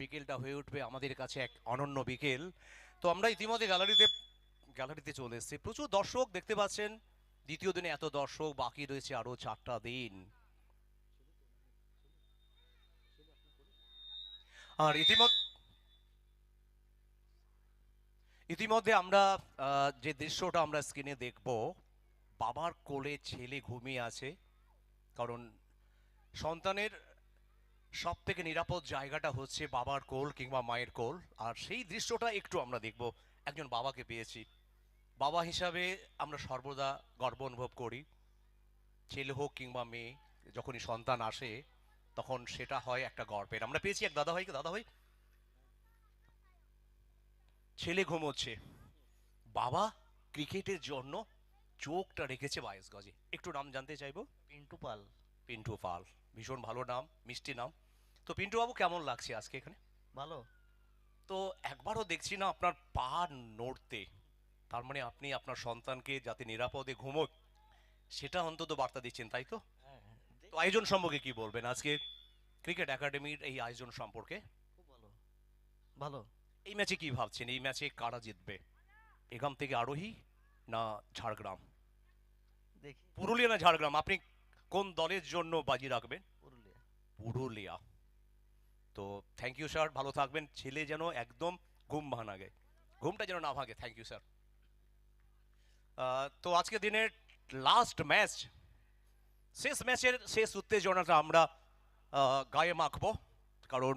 বিকেলটা হয়ে উঠবে আমাদের কাছে এক অনন্য বিকেল। তো আমরা ইতিমধ্যে গ্যালারিতে চলে এসেছি, প্রচুর দর্শক দেখতে পাচ্ছেন। দ্বিতীয় দিনে এত দর্শক, বাকি রয়েছে আরো 4টা দিন। আর ইতিমধ্যে আমরা যে দৃশ্যটা আমরা স্ক্রিনে দেখব, বাবার কোলে ছেলে ঘুমিয়ে আছে। কারণ সন্তানের সব থেকে নিরাপদ জায়গাটা হচ্ছে বাবার কোল কিংবা মায়ের কোল। আর সেই দৃশ্যটা একটু আমরা দেখব। একজন বাবাকে পেয়েছি, বাবা হিসাবে আমরা সর্বদা গর্ব অনুভব করি। ছেলে হোক কিংবা মেয়ে, যখনই সন্তান আসে তখন সেটা হয় একটা গর্বের। আমরা পেয়েছি এক দাদাভাইকে। দাদাভাই, ছেলে ঘুমোচ্ছে, বাবা ক্রিকেটের জন্য চোখটা রেখেছে 22 গজে। একটু নাম জানতে চাইবো। পিন্টু পাল। পিন্টু পাল, ভীষণ ভালো নাম, মিষ্টি নাম। তো পিন্টু বাবু, কেমন লাগছে আজকে এখানে? ভালো। তো একবারও দেখছি না আপনার পা নড়তে। তার মানে আপনি আপনার সন্তানকে যাতে নিরাপদে ঘুমোক সেটা অন্তত বার্তা দিচ্ছেন, তাই তো? হ্যাঁ, হ্যাঁ, তো আয়োজন সম্পর্কে কি বলবেন আজকে ক্রিকেট একাডেমির এই আয়োজন সম্পর্কে? খুব ভালো। ভালো। এই ম্যাচে কি ভাবছেন, এই ম্যাচে কারা জিতবে? এখান থেকে আরোহী না ঝাড়গ্রাম? দেখি। পুরুলিয়া না ঝাড়গ্রাম, আপনি কোন দলের জন্য বাজি রাখবেন? পুরুলিয়া। পুরুলিয়া। তো থ্যাংক ইউ স্যার, ভালো থাকবেন। ছেলে যেন একদম ঘুম ভাঙাগে, ঘুমটা যেন না ভাঙে। Thank you sir. তো আজকে দিনের লাস্ট ম্যাচ, শেষ ম্যাচের শেষ উত্তেজনাটা আমরা গায়ে মাখবো। কারণ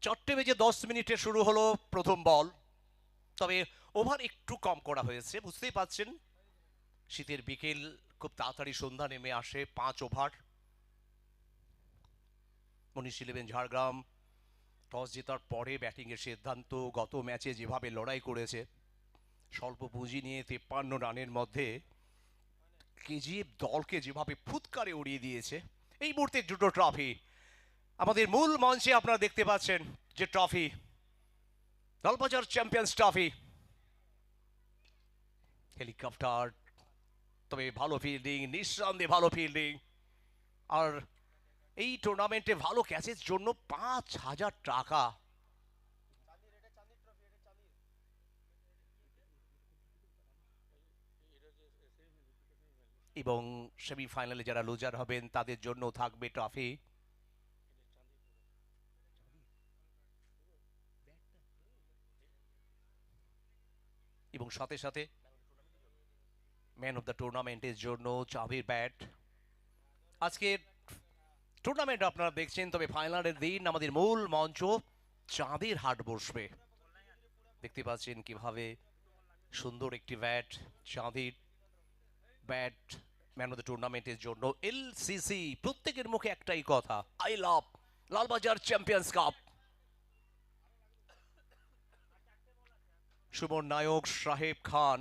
4:10 শুরু হলো প্রথম বল। তবে ওভার একটু কম করা হয়েছে, বুঝতেই পাচ্ছেন শীতের বিকেল, খুব তাড়াতাড়ি সন্ধ্যা নেমে আসে। 5 ওভার। মনীষ 11 ঝাড়গ্রাম টস জেতার পরে ব্যাটিংয়ের সিদ্ধান্ত। গত ম্যাচে যেভাবে লড়াই করেছে, স্বল্প পুঁজি নিয়ে 53 রানের মধ্যে কেজিএফ দলকে যেভাবে ফুৎকারে উড়িয়ে দিয়েছে। এই মুহূর্তে দুটো ট্রফি আমাদের মূল মঞ্চে আপনারা দেখতে পাচ্ছেন, যে trophy, Lalbazar champions trophy. Helicopter, তবে ভালো ফিল্ডিং, নিঃসন্দেহে ভালো ফিল্ডিং। আর এই টুর্নামেন্টে ভালো ক্যাচের জন্য 5,000 টাকা। এবং সেমিফাইনালে যারা লুজার হবেন তাদের জন্য থাকবে ট্রফি। এবং সাথে সাথে ম্যান অফ দ্য টুর্নামেন্টের জন্য চাবির ব্যাট। আজকে টুর্নামেন্ট আপনারা দেখছেন, তবে ফাইনালের দিন আমাদের মূল মঞ্চ চাঁদের হাট বসবে। দেখতে পাচ্ছেন কিভাবে সুন্দর একটি ব্যাট, চাঁদের ব্যাট, ম্যান অফ দ্য টুর্নামেন্টের জন্য। এলসিসি, প্রত্যেকের মুখে একটাই কথা, I love Lalbazar champions cup. Suman Nayak, Saheb Khan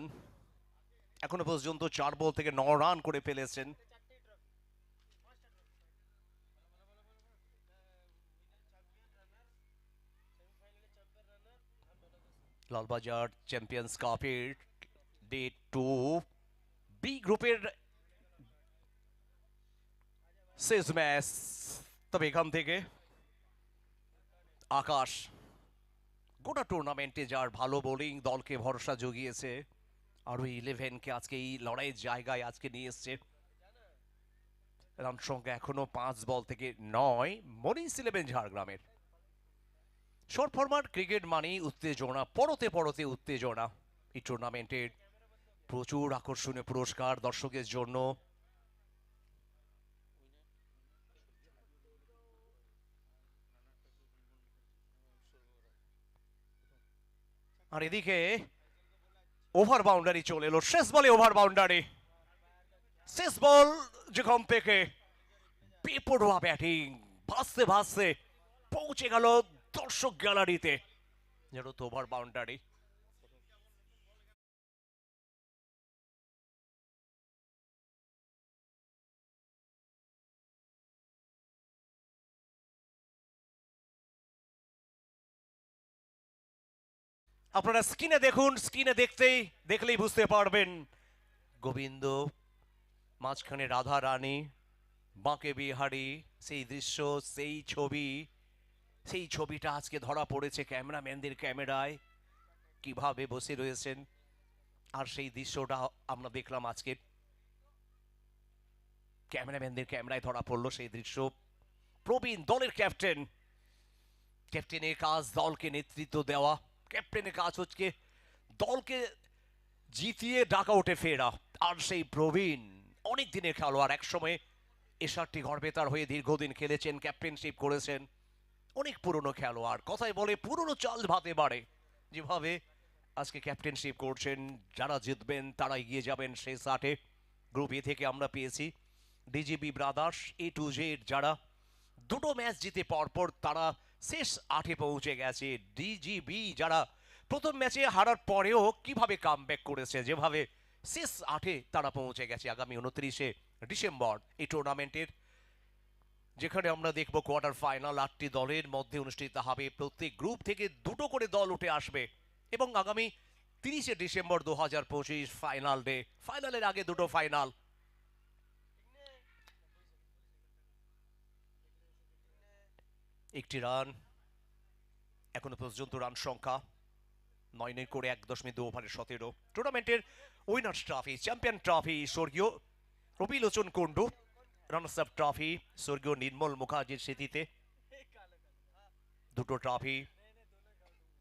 এখনো পর্যন্ত 4 বল থেকে 9 রান করে ফেলেছেন। লালবাজার চ্যাম্পিয়ন্স কাপের ডে 2 বি গ্রুপের শেষ ম্যাচ। তবে এখান থেকে আকাশ গোটা টুর্নামেন্টে যার ভালো বোলিং দলকে ভরসা জুগিয়েছে, আরও 11কে আজকে এই লড়াইয়ের জায়গায় আজকে নিয়ে এসছে। রান সংখ্যা এখনো 5 বল থেকে 9। মনীষ 11 ঝাড়গ্রামের। শর্ট ফরম্যাট ক্রিকেট মানেই উত্তেজনা, পরতে পরতে উত্তেজনা। এই টুর্নামেন্টের প্রচুর আকর্ষণীয় পুরস্কার দর্শকের জন্য। আর এদিকে ওভার বাউন্ডারি চলে এলো, শেষ বলে ওভার বাউন্ডারি। শেষ বল যেখান থেকে বেপরোয়া ব্যাটিং, ভাসতে ভাসতে পৌঁছে গেল দর্শক গ্যালারিতে, যেন তো ওভার বাউন্ডারি। আপনারা স্ক্রিনে দেখুন, স্ক্রিনে দেখলেই বুঝতে পারবেন গোবিন্দ, মাঝখানে রাধা রানী, বাঁকে বিহারী, সেই দৃশ্য, সেই ছবি, সেই ছবিটা আজকে ধরা পড়েছে ক্যামেরাম্যানদের ক্যামেরায়, কিভাবে বসে রয়েছেন। আর সেই দৃশ্যটা আমরা দেখলাম আজকে ক্যামেরাম্যানদের ক্যামেরায় ধরা পড়লো সেই দৃশ্য। প্রবীণ দলের ক্যাপ্টেন, ক্যাপ্টেনের কাজ দলকে নেতৃত্ব দেওয়া, ক্যাপ্টেনের কাজ হচ্ছে দলকে জিতিয়ে ডাকা উঠে ফেরা। আর সেই প্রবীণ অনেক দিনের খেলোয়াড়, একসময় এসআরটি গড়বেতার হয়ে দীর্ঘদিন খেলেছেন, ক্যাপ্টেনশিপ করেছেন, অনেক পুরনো খেলোয়াড়, কথায় বলে পুরনো চাল ভাতে বাড়ে, যেভাবে আজকে ক্যাপ্টেনশিপ করছেন। যারা জিতবেন তারা এগিয়ে যাবেন শেষ আটে। গ্রুপ এ থেকে আমরা পেয়েছি DGB brothers, A to Z, যারা দুটো ম্যাচ জিতে পরপর তারা শেষ আটে পৌঁছে গেছে। ডিজিবি যারা প্রথম ম্যাচে হারার পরেও কিভাবে কামব্যাক করেছে, যেভাবে শেষ আটে তারা পৌঁছে গেছে। আগামী 29শে ডিসেম্বর এই টুর্নামেন্টের, যেখানে আমরা দেখব কোয়ার্টার ফাইনাল 8টি দলের মধ্যে অনুষ্ঠিত হবে। প্রত্যেক গ্রুপ থেকে দুটো করে দল উঠে আসবে এবং আগামী 30শে ডিসেম্বর 2025 ফাইনাল ডে, ফাইনালের আগে দুটো ফাইনাল। একটি রান, এখনো পর্যন্ত রান সংখ্যা 9 করে 1.2 ওভারে 17। টুর্নামেন্টের উইনার্স ট্রফি, চ্যাম্পিয়ন ট্রফি স্বর্গীয় Rabilochan Kundu, runners up trophy স্বর্গীয় নির্মল মুখার্জির স্মৃতিতে। দুটো ট্রফি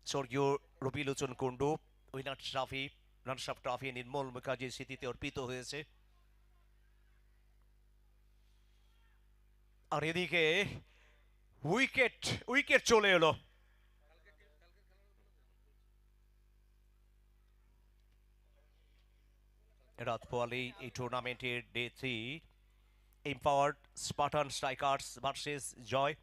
স্বর্গীয় Rabilochan Kundu, winners trophy, runners up trophy Nirmal মুখার্জির স্মৃতিতে অর্পিত হয়েছে। আর এদিকে উইকেট উইকেট চলে এলো। রাত পোয়ালেই এই টুর্নামেন্টের day 3, empowered Spartan strikers versus Jai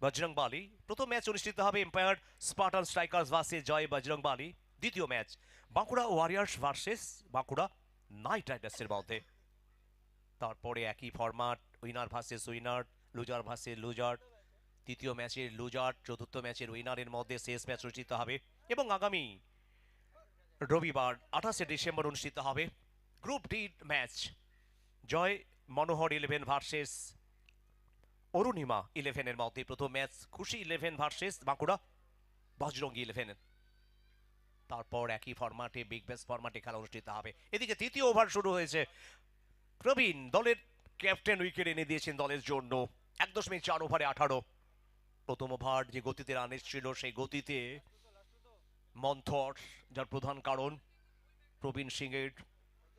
Bajrangbali. প্রথম ম্যাচ অনুষ্ঠিত হবে empowered Spartan strikers versus Jai Bajrangbali. দ্বিতীয় match Bankura warriors versus Bankura knight রাইডার্সের মধ্যে। তারপরে একই format, winner versus winner, loser versus loser. তৃতীয় ম্যাচের লুজার চতুর্থ ম্যাচের উইনারের মধ্যে শেষ ম্যাচ অনুষ্ঠিত হবে এবং আগামী রবিবার 28শে ডিসেম্বর অনুষ্ঠিত হবে গ্রুপ ডি ম্যাচ। জয় মনোহর 11 ভার্সেস অরুণিমা 11-এর মধ্যে প্রথম ম্যাচ খুশি 11 ভার্সেস বাঁকুড়া বজরঙ্গী 11। তারপর একই ফরম্যাটে বিগ ব্যাশ ফরম্যাটে খেলা অনুষ্ঠিত হবে। এদিকে তৃতীয় ওভার শুরু হয়েছে। প্রবীণ দলের ক্যাপ্টেন উইকেট এনে দিয়েছেন দলের জন্য 1.4 ওভারে 18। প্রথম ওভার যে গতিতে রান এসেছিল সেই গতিতে মন্থর, যার প্রধান কারণ প্রবীণ সিং এর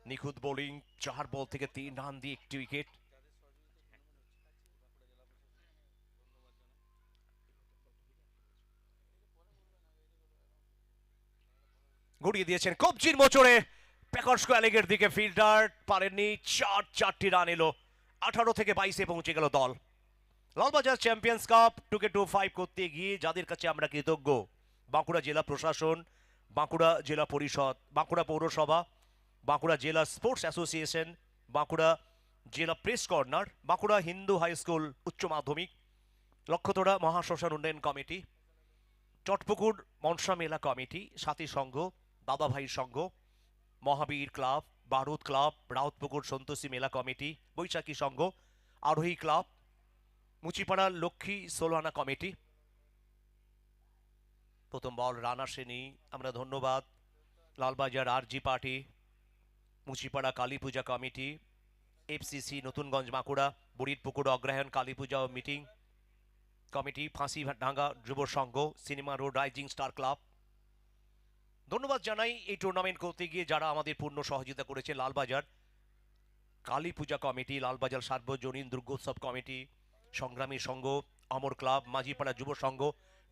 নিখুঁত বোলিং, 4 বল থেকে 3 রান দিয়ে একটি উইকেট। গড়িয়ে দিয়েছেন কবজির মোচড়ে প্যাকার্স স্কোয়ালিগের দিকে, ফিল্ডার পারেননি। চারটি রান এলো, 18 থেকে 22-এ পৌঁছে গেল দল। লালবাজার চ্যাম্পিয়ন্স কাপ 2K25 করতে গিয়ে যাদের কাছে আমরা কৃতজ্ঞ, বাঁকুড়া জেলা প্রশাসন, বাঁকুড়া জেলা পরিষদ, বাঁকুড়া পৌরসভা, বাঁকুড়া জেলা স্পোর্টস অ্যাসোসিয়েশন, বাঁকুড়া জেলা press corner, Bankura Hindu high school উচ্চ মাধ্যমিক, লক্ষ্যতোড়া মহাশ্মশান উন্নয়ন কমিটি, চটপুকুর মনসা মেলা committee, Sathi Sangha, Dadabhai Sangha, Mahabir club, Barud club, Rautpukur Santoshi Mela committee, Baishakhi Sangha, Arohi club, Muchipara Lakshmi Solhana committee. প্রথম বল রান আসেনি, আমরা ধন্যবাদ Lalbazar RG party, Muchipara Kali Puja committee, FCC Natunganj Bankura, Burirpukur Agrahayan Kali Puja ও meeting committee, Phansi Danga Jubo Sangha, cinema road rising star club. ধন্যবাদ জানাই এই টুর্নামেন্ট করতে গিয়ে যারা আমাদের পূর্ণ সহযোগিতা করেছে। লালবাজার কালী পূজা কমিটি, লালবাজার সার্বজনীন দুর্গোৎসব কমিটি, সংগ্রামী সংঘ, অমর ক্লাব, মাঝিপাড়া যুব সংঘ,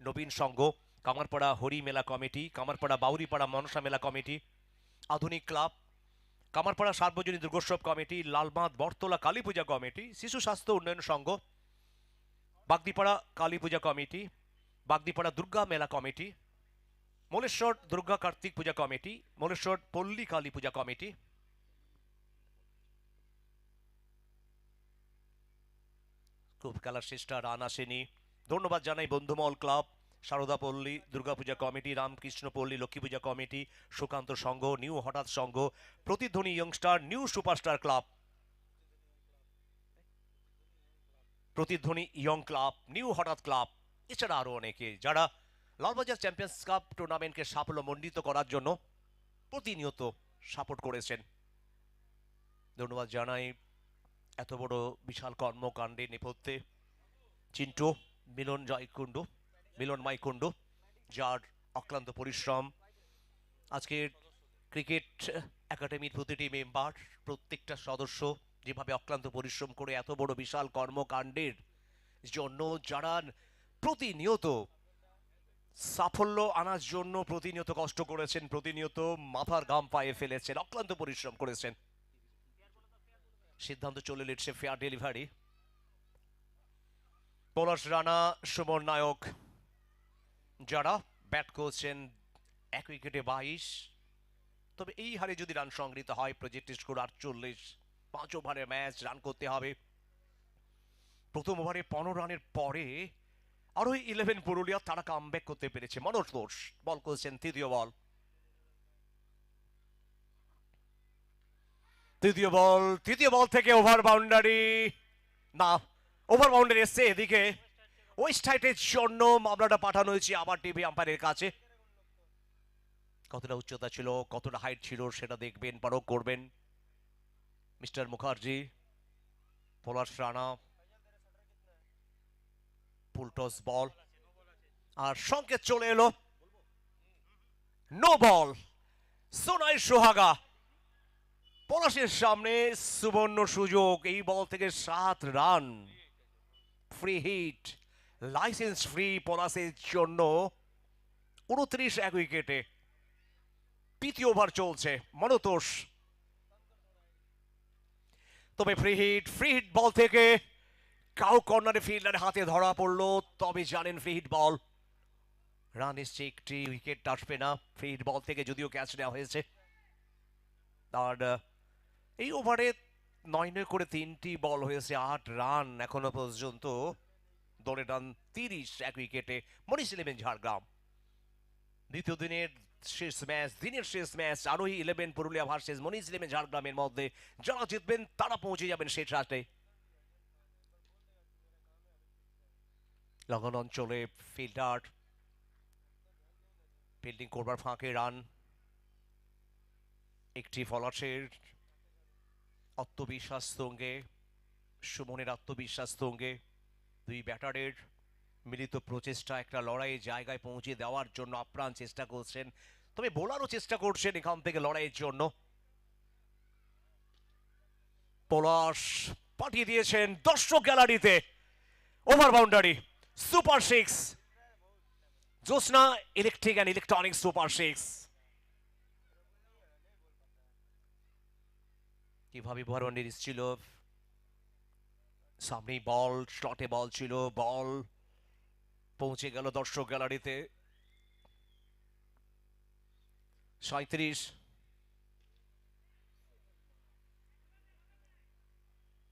নবীন সংঘ, কামারপাড়া হরি মেলা কমিটি, কামারপাড়া বাউরিপাড়া মনসা মেলা কমিটি, আধুনিক ক্লাব, কামারপাড়া সার্বজনীন দুর্গোৎসব কমিটি, লালবাঁধ বটতলা কালী পূজা কমিটি, শিশু স্বাস্থ্য উন্নয়ন সংঘ, বাগদিপাড়া কালী পূজা কমিটি, বাগদিপাড়া দুর্গা মেলা কমিটি, মলেশ্বর দুর্গা কার্তিক পূজা কমিটি, মলেশ্বর পল্লী কালী পূজা কমিটি। খুব খেলার শেষটা রান আসেনি। ধন্যবাদ জানাই বন্ধুমহল ক্লাব, সারদাপল্লী দুর্গাপূজা কমিটি, রামকৃষ্ণপল্লী লক্ষ্মী পূজা কমিটি, সুকান্ত সংঘ, নিউ হঠাৎ সংঘ, প্রতিধ্বনি ইয়ংস্টার, নিউ সুপারস্টার ক্লাব, প্রতিধ্বনি ইয়ং ক্লাব, নিউ হঠাৎ ক্লাব, এছাড়া আরো অনেকে যারা লালবাজার চ্যাম্পিয়ন্স কাপ টুর্নামেন্টকে সাফল্যমণ্ডিত করার জন্য প্রতিনিয়ত সাপোর্ট করেছেন। ধন্যবাদ জানাই এত বড় বিশাল কর্মকাণ্ডে নেপথ্যে চিন্টু মিলন মাইকুন্ডু, যার অক্লান্ত পরিশ্রম, আজকের ক্রিকেট একাডেমির প্রতিটি মেম্বার, প্রত্যেকটা সদস্য যেভাবে অক্লান্ত পরিশ্রম করে এত বড় বিশাল কর্মকাণ্ডের জন্য যারা প্রতিনিয়ত সাফল্য আনার জন্য প্রতিনিয়ত কষ্ট করেছেন, প্রতিনিয়ত মাথার ঘাম পায়ে ফেলেছেন, অক্লান্ত পরিশ্রম করেছেন। সিদ্ধান্ত চলে এসেছে ফেয়ার ডেলিভারি। পলাশ রানা, সুমন নায়ক যারা ব্যাট করছেন 1 উইকেটে 22। তবে এই হারে যদি রান সংগৃহীত হয়, প্রজেক্টেড স্কোর 48, 5 ওভারের ম্যাচ, রান করতে হবে। প্রথম ওভারে 15 রানের পরে আরো 11 পুরুলিয়া তারা কামব্যাক করতে পেরেছে। মনোজ ঘোষ বল করছেন তৃতীয় বল থেকে ওভার বাউন্ডারি, না, ওভার বাউন্ডারি এসছে এদিকে। ওয়েস্ট হাইটের জন্য মামলাটা পাঠানো হয়েছে আবার টিভি আম্পায়ারের কাছে। কতটা উচ্চতা ছিল, কতটা হাইট ছিল সেটা দেখবেন, পরখ করবেন মিস্টার মুখার্জি। পলাশ রানা, ফুলটস বল, আর সংকেত চলে এলো নো বল। সোনাই সোহাগা, পলাশের সামনে সুবর্ণ সুযোগ, এই বল থেকে 7 run, free hit, license free পলাশের জন্য 29 1 উইকেটে। তৃতীয় ওভার চলছে, মনতোষ। তবে ফ্রি হিট বল থেকে কাউ কর্নারে ফিল্ডারের হাতে ধরা পড়লো, তবে জানেন ফ্রি হিট বল, রান এসছে একটি, উইকেট আসবে না। ফ্রি হিট বল থেকে যদিও ক্যাচ নেওয়া হয়েছে। আর এই ওভারে 9 করে 3টি বল হয়েছে, 8 রান এখনো পর্যন্ত। দলের রান 30 1 উইকেটে। মনিশ ইলেভেন ঝাড়গ্রাম দ্বিতীয় দিনের শেষ ম্যাচ আরোহী 11 পুরুলিয়া ভার্সেস মনিশ ইলেভেন ঝাড়গ্রামের মধ্যে। যারা জিতবেন তারা পৌঁছে যাবেন শেষ রাতে। লগন অঞ্চলে ফিল্ডার ফিল্ডিং করবার ফাঁকে রান, একটি পলাশের আত্মবিশ্বাস তঙ্গে, সুমনের আত্মবিশ্বাস তঙ্গে, দুই ব্যাটারের মিলিত প্রচেষ্টা একটা লড়াইয়ের জায়গায় পৌঁছে দেওয়ার জন্য আপ্রাণ চেষ্টা করছেন। তবে বোলারও চেষ্টা করছেন এখান থেকে লড়াইয়ের জন্য। পলাশ পাঠিয়ে দিয়েছেন দর্শক গ্যালারিতে, over boundary, super 6, Josna electric and electronic super 6। কিভাবে বাউন্ডারি ছিল, সামনেই বল, স্লটে বল ছিল, বল পৌঁছে গেল দর্শক গ্যালারিতে। 37।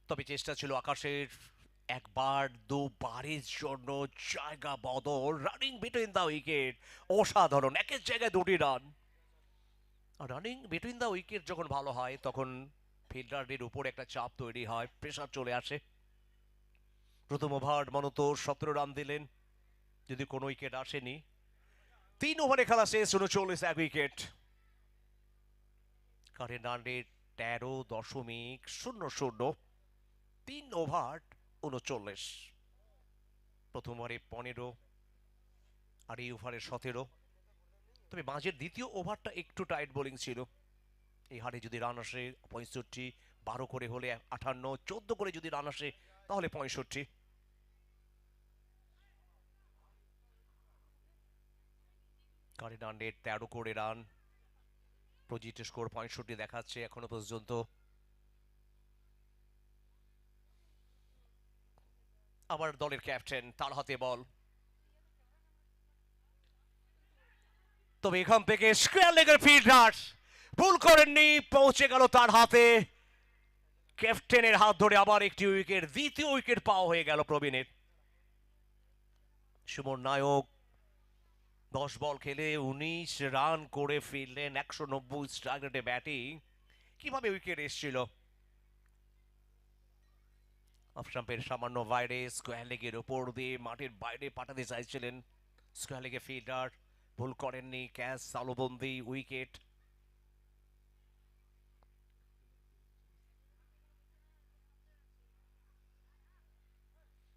তবে চেষ্টা ছিল আকাশের একবার দুবারের জন্য জায়গা বদল, রানিং বিটুইন দা উইকেট, অসাধারণ, একের জায়গায় 2টি run. Running between the wicket যখন ভালো হয় তখন ফিল্ডারদের উপর একটা চাপ তৈরি হয়, প্রেসার চলে আসে। প্রথম ওভার মনোতোষ 17 রান দিলেন, যদি কোনো উইকেট আসেনি। 3 ওভারে খেলা শেষ, 39 1 wicket. Current run rate 13.00, 3 over 39। প্রথম ওভারে 15 আর এই ওভারে 17। তবে মাঝের দ্বিতীয় ওভারটা একটু টাইট বোলিং ছিল। এই হারে যদি রান আসে 65, 12 করে হলে 58, 14 করে যদি রান আসে তাহলে 65। কারেন্ট রান রেট 13 করে রান, প্রজিত স্কোর 65 দেখাচ্ছে এখনো পর্যন্ত। আবার দলের ক্যাপ্টেন, তার হাতে বল, তবে এখান থেকে স্কোয়ার লেগের ফিল্ডার ভুল করেননি, পৌঁছে গেল তার হাতে। ক্যাপ্টেনের হাত ধরে আবার একটি উইকেট, দ্বিতীয় উইকেট পাওয়া হয়ে গেল প্রবীণের। সুমন নায়ক 10 বল খেলে 19 রান করে ফিরলেন, 190 স্ট্রাইক রেটে ব্যাটিং। কিভাবে উইকেট এসেছিল? অফ স্টাম্পের সামান্য বাইরে, স্কোয়ার লেগের ওপর দিয়ে মাঠের বাইরে পাঠাতে চাইছিলেন স্কোয়ার লেগে ফিল্ডার, ভুল করেননি, ক্যাচ তালুবন্দি, উইকেট।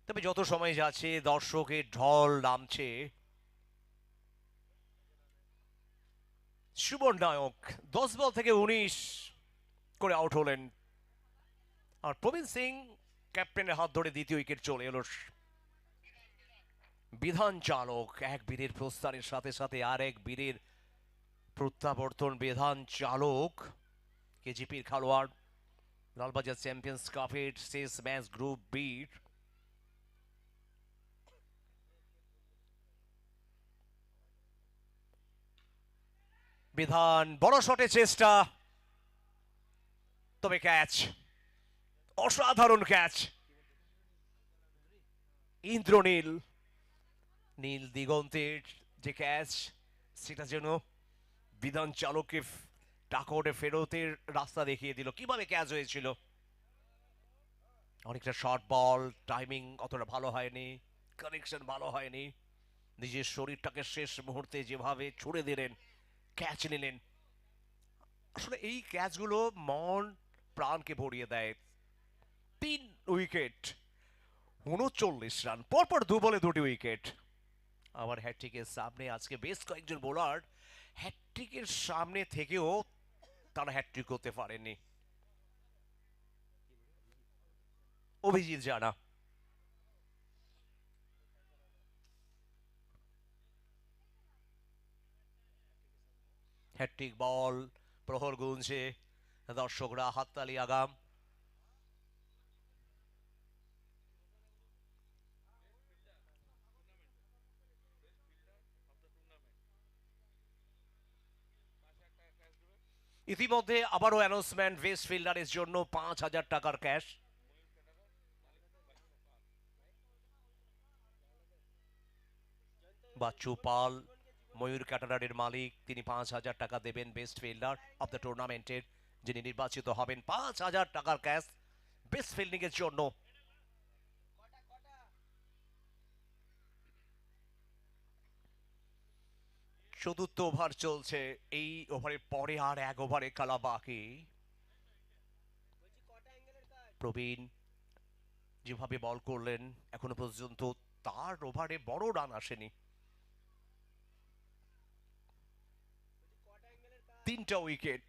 তবে যত সময় যাচ্ছে দর্শকের ঢল নামছে। সুবন নায়ক 10 বল থেকে 19 করে আউট হলেন, আর প্রবীণ সিং ক্যাপ্টেনের হাত ধরে দ্বিতীয় উইকেট চলে এলো। বিধান চালক, এক বীরের প্রস্থানের সাথে সাথে আর এক বীরের প্রত্যাবর্তন। বিধান চালক কেজিপির খেলোয়াড়, লালবাজার চ্যাম্পিয়ন্স কাপের শেষ ম্যাচ গ্রুপ বির। বিধান বড় শটে চেষ্টা, তবে ক্যাচ, অসাধারণ ক্যাচ। ইন্দ্রনীল, নীল দিগন্তের যে ক্যাচ, সেটা যেন বিধান চালককে টাকওয়ার্ডে ফেরতের রাস্তা দেখিয়ে দিল। কিভাবে ক্যাচ হয়েছিল? অনেকটা শর্ট বল, টাইমিং অতটা ভালো হয়নি, কানেকশন ভালো হয়নি। নিজের শরীরটাকে শেষ মুহূর্তে যেভাবে ছুড়ে দিলেন, ক্যাচ নিলেন, আসলে এই ক্যাচগুলো মন প্রাণকে ভরিয়ে দেয়। 3 উইকেট, 39 রান, পরপর 2 বলে 2টি উইকেট। আবার হ্যাটট্রিকের সামনে আজকে বেশ কয়েকজন বোলার হ্যাটট্রিকের সামনে থেকেও তারা হ্যাটট্রিক করতে পারেননি। অভিজিৎ জানা, হ্যাটট্রিক বল, প্রহর গুনছে, দর্শকরা হাততালি আগাম। ইতিমধ্যে আবারও অ্যানাউন্সমেন্ট, বেস্ট ফিল্ডারের জন্য 5,000 টাকার ক্যাশ। বাচ্চু পাল, ময়ূর ক্যাটারারের মালিক, তিনি 5,000 টাকা দেবেন বেস্ট ফিল্ডার অফ দ্য টুর্নামেন্টের, যিনি নির্বাচিত হবেন। 5,000 টাকার ক্যাশ বেস্ট ফিল্ডিং এর জন্য। চতুর্থ ওভার চলছে, এই ওভারের পরে আর 1 ওভারে খেলা বাকি। প্রবীণ যেভাবে বল করলেন, এখনো পর্যন্ত তার ওভারে বড় রান আসেনি। 3টা উইকেট,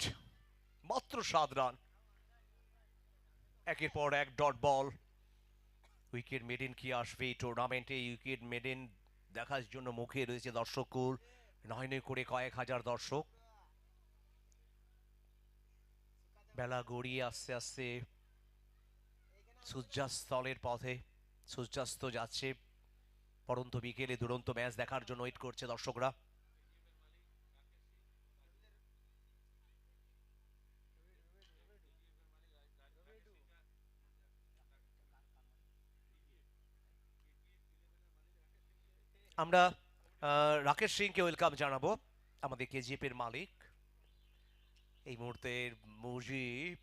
মাত্র 7 রান, একের পর এক ডট বল। উইকেট মেডেন কি আসবে এই টুর্নামেন্টে? উইকেট মেডেন দেখার জন্য মুখে রয়েছে দর্শককুল, নয় নয় করে কয়েক হাজার দর্শক। বেলা গড়িয়ে আস্তে আস্তে সূর্যাস্তলের পথে, সূর্যাস্ত যাচ্ছে। পরন্ত বিকেলে দুরন্ত ম্যাচ দেখার জন্য ওয়েট করছে দর্শকরা। আমরা রাকেশ সিংকে ওয়েলকাম জানাবো, আমাদের কেজিএফ এর মালিক। এই মুহূর্তে মুজিব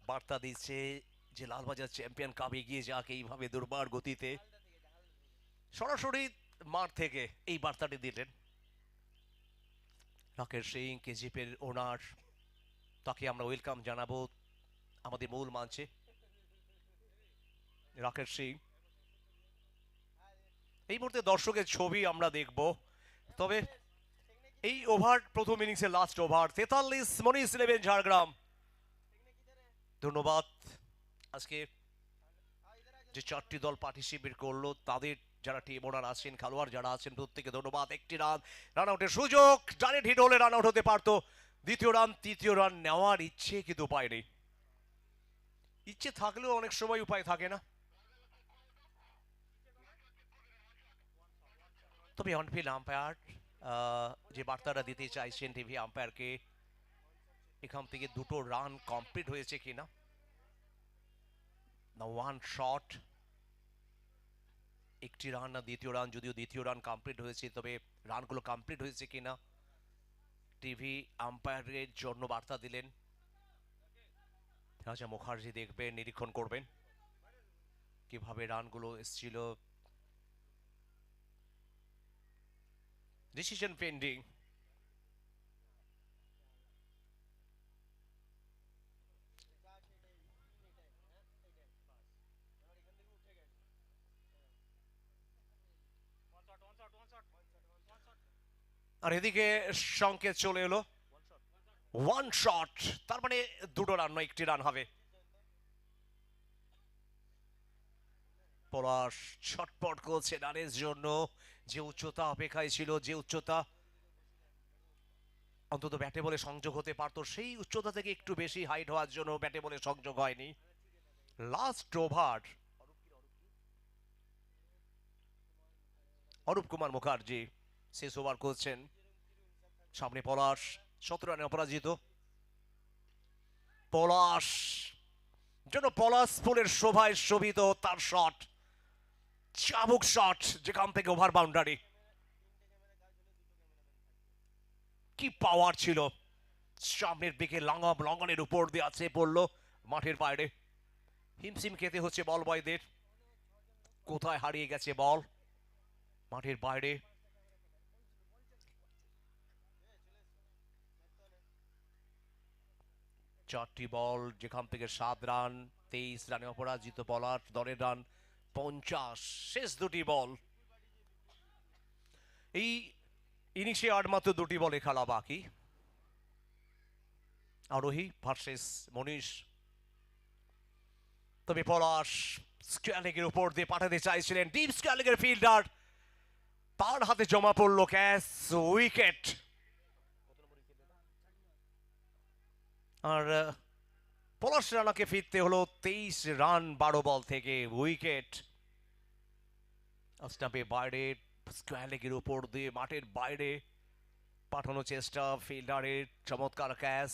বার্তা দিচ্ছে যে লালবাজার চ্যাম্পিয়ন কাপ এগিয়ে যাক এইভাবে দুর্বার গতিতে। সরাসরি মাঠ থেকে এই বার্তাটি দিলেন রাকেশ সিং, কেজিএফ এর ওনার। তাকে আমরা ওয়েলকাম জানাবো আমাদের মূল মঞ্চে। রাকেশ সিং, এই মুহূর্তে দর্শকের ছবি আমরা দেখব। তবে এই ওভার প্রথম ইনিংসের লাস্ট ওভার, 43 মনিশ 11 ঝাড়গ্রাম। ধন্যবাদ আজকে যে 4টি দল পার্টিসিপেট করলো, তাদের যারা টিম ওনার আছেন, খেলোয়াড় যারা আছেন, প্রত্যেকে ধন্যবাদ। একটি রান, রান আউটের সুযোগ, ডাইরেক্ট হিট হলে রান আউট হতে পারতো। দ্বিতীয় রান, তৃতীয় রান নেওয়ার ইচ্ছে কিন্তু উপায় নেই। ইচ্ছে থাকলেও অনেক সময় উপায় থাকে না। তবে অনফিল্ড আম্পায়ার যে বার্তাটা দিতে চাইছেন টিভি আম্পায়ারকে, এখান থেকে 2টো রান কমপ্লিট হয়েছে কিনা। না, ওয়ান শট, একটি রান না দ্বিতীয় রান, যদিও দ্বিতীয় রান কমপ্লিট হয়েছে, তবে রানগুলো কমপ্লিট হয়েছে কিনা টিভি আম্পায়ারের জন্য বার্তা দিলেন। রাজা মুখার্জি দেখবেন, নিরীক্ষণ করবেন কিভাবে রানগুলো এসেছিল। Decision pending. আর এদিকে সংকেত চলে এলো ওয়ান শট, তার মানে দুটো রান নয়, একটি রান হবে। পলাশ ছটপট করছে রানের জন্য, যে উচ্চতা অপেক্ষায় ছিল, যে উচ্চতা অন্তত ব্যাটে বলে সংযোগ হতে পারতো, সেই উচ্চতা থেকে একটু বেশি হাইট হওয়ার জন্য ব্যাটে বলে সংযোগ হয়নি। লাস্ট ওভার, অরূপ কুমার মুখার্জি শেষ ওভার করছেন। সামনে পলাশ, 17 রানে অপরাজিত। পলাশ যেন পলাশ ফুলের শোভায় শোভিত তার শট, চাবুক শট, যেখান থেকে ওভার বাউন্ডারি। কি পাওয়ার ছিল, সামনের দিকে লঙ্গনের উপর দিয়ে আছে পড়লো মাঠের বাইরে। হিমশিম খেতে হচ্ছে বল বয়দের, কোথায় হারিয়ে গেছে বল, মাঠের বাইরে। চারটি বল, যেখান থেকে 7 রান, 23 রানে অপরাজিত পলাশ, দলের রান 50। শেষ দুটি বল, এই ইনিংসে আর মাত্র দুটি বলে খেলা বাকি। আরোহী ভার্সেস মনীষ। তবে পলাশ স্কোয়ার লেগের উপর দিয়ে পাঠাতে চাইছিলেন, ডিপ স্কোয়ার লেগের ফিল্ডার, তার হাতে জমা পড়লো ক্যাচ, উইকেট। আর পলাশ রানাকে ফিরতে হলো 23 রান 12 বল থেকে, উইকেট। স্টাম্পে বাইরে, স্কোয়ার লেগের উপর দিয়ে মাঠের বাইরে পাঠানো চেষ্টা ফিল্ডারের, চমৎকার ক্যাচ।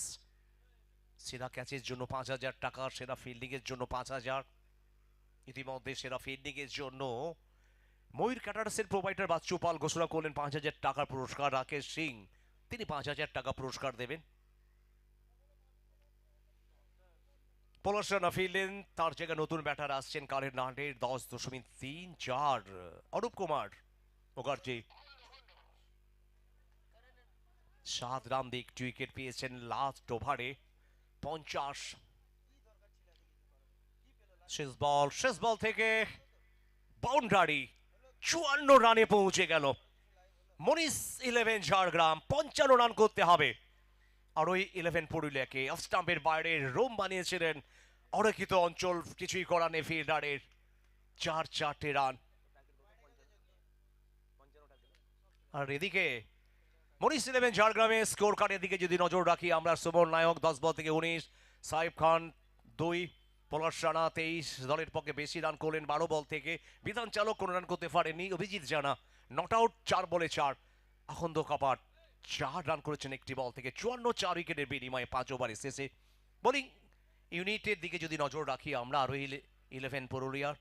সেরা ক্যাচের জন্য 5,000 টাকা, সেরা ফিল্ডিং এর জন্য 5,000। ইতিমধ্যে সেরা ফিল্ডিং এর জন্য ময়ূর ক্যাটারাসের প্রোভাইডার বাচ্চু পাল ঘোষণা করলেন 5,000 টাকার পুরস্কার। রাকেশ সিং তিনি 5,000 টাকা পুরস্কার দেবেন। পলাশ রানা ফিরলেন, তার জায়গায় নতুন ব্যাটার আসছেন কারের নাটের 10.34 অরূপ কুমার মুখার্জি। 7 রান দিয়ে একটি উইকেট পেয়েছেন লাস্ট ওভারে, 50। শেষ বল থেকে বাউন্ডারি, 54 রানে পৌঁছে গেল মনীষ 11 ঝাড়গ্রাম। 55 রান করতে হবে। আর ওই 11 পুরুলিয়াকে অফ স্টাম্পের বাইরে রোম বানিয়েছিলেন অরক্ষিত অঞ্চল, কিছুই করার নেই ফিল্ডারের। 4 রান। আর এদিকে মনীষ 11 ঝাড়গ্রামে স্কোর কার্ডের দিকে যদি নজর রাখি আমরা, সুমন নায়ক 10 বল থেকে 19, সাইফ খান 2, পলাশ রানা 23, দলের পক্ষে বেশি রান করলেন 12 বল থেকে। বিধান চালক কোনো রান করতে পারেনি, অভিজিৎ জানা নট আউট 4 বলে 4। আখন্দ কাপাট 4 রান করেছেন একটি বল থেকে, 54 4 উইকেটের বিনিময়ে 5 ওভারে শেষে। বোলিং ইউনিটের দিকে যদি নজর রাখি আমরা, আরো 11 পুরুলিয়ার